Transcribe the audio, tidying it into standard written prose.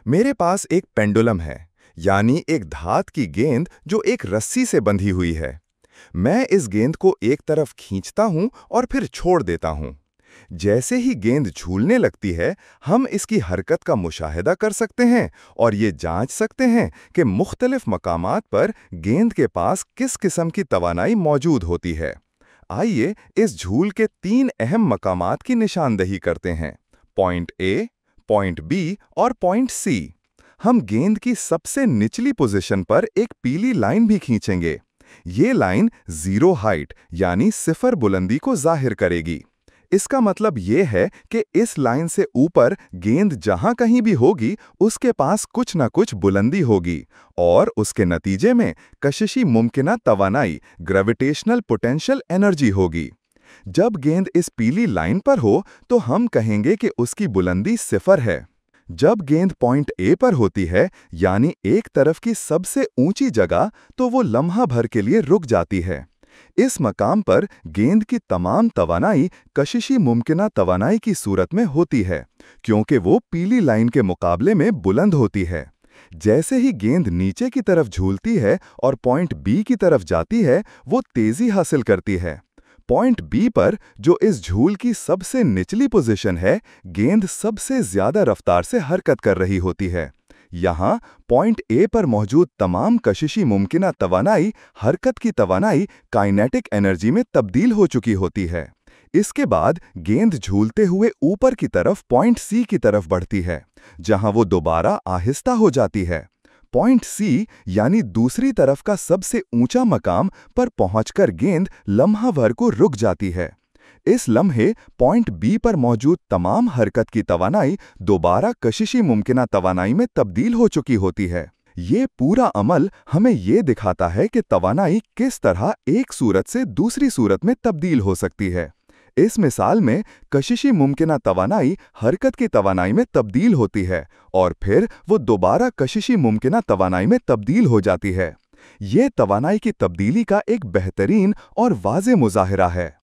मेरे पास एक पेंडुलम है, यानी एक धात की गेंद जो एक रस्सी से बंधी हुई है। मैं इस गेंद को एक तरफ खींचता हूं और फिर छोड़ देता हूं। जैसे ही गेंद झूलने लगती है, हम इसकी हरकत का मुशाहिदा कर सकते हैं और ये जांच सकते हैं कि मुख्तलिफ मकामात पर गेंद के पास किस किस्म की तवानाई मौजूद होती है। आइए इस झूल के 3 अहम मकामात की निशानदही करते हैं: पॉइंट ए, पॉइंट बी और पॉइंट सी। हम गेंद की सबसे निचली पोजीशन पर एक पीली लाइन भी खींचेंगे। ये लाइन जीरो हाइट यानी सिफर बुलंदी को जाहिर करेगी। इसका मतलब ये है कि इस लाइन से ऊपर गेंद जहां कहीं भी होगी, उसके पास कुछ ना कुछ बुलंदी होगी और उसके नतीजे में कशिशी मुमकिना तवानाई ग्रेविटेशनल पोटेंशियल एनर्जी होगी। जब गेंद इस पीली लाइन पर हो तो हम कहेंगे कि उसकी बुलंदी सिफर है। जब गेंद पॉइंट ए पर होती है, यानी एक तरफ की सबसे ऊंची जगह, तो वो लम्हा भर के लिए रुक जाती है। इस मकाम पर गेंद की तमाम तवानाई कशिशी मुमकिना तवानाई की सूरत में होती है, क्योंकि वो पीली लाइन के मुकाबले में बुलंद होती है। जैसे ही गेंद नीचे की तरफ झूलती है और पॉइंट बी की तरफ जाती है, वो तेजी हासिल करती है। पॉइंट बी पर, जो इस झूल की सबसे निचली पोजीशन है, गेंद सबसे ज्यादा रफ्तार से हरकत कर रही होती है। यहाँ पॉइंट ए पर मौजूद तमाम कशिशी मुमकिना तवानाई हरकत की तवानाई काइनेटिक एनर्जी में तब्दील हो चुकी होती है। इसके बाद गेंद झूलते हुए ऊपर की तरफ पॉइंट सी की तरफ बढ़ती है, जहां वो दोबारा आहिस्ता हो जाती है। पॉइंट सी यानी दूसरी तरफ का सबसे ऊंचा मकाम पर पहुंचकर गेंद लम्हा भर को रुक जाती है। इस लम्हे पॉइंट बी पर मौजूद तमाम हरकत की तवानाई दोबारा कशिशी मुमकिना तवानाई में तब्दील हो चुकी होती है। ये पूरा अमल हमें ये दिखाता है कि तवानाई किस तरह एक सूरत से दूसरी सूरत में तब्दील हो सकती है। इस मिसाल में कशिशी मुमकिना तवानाई हरकत की तवानाई में तब्दील होती है और फिर वो दोबारा कशिशी मुमकिना तवानाई में तब्दील हो जाती है। ये तवानाई की तब्दीली का एक बेहतरीन और वाज़े मुज़ाहिरा है।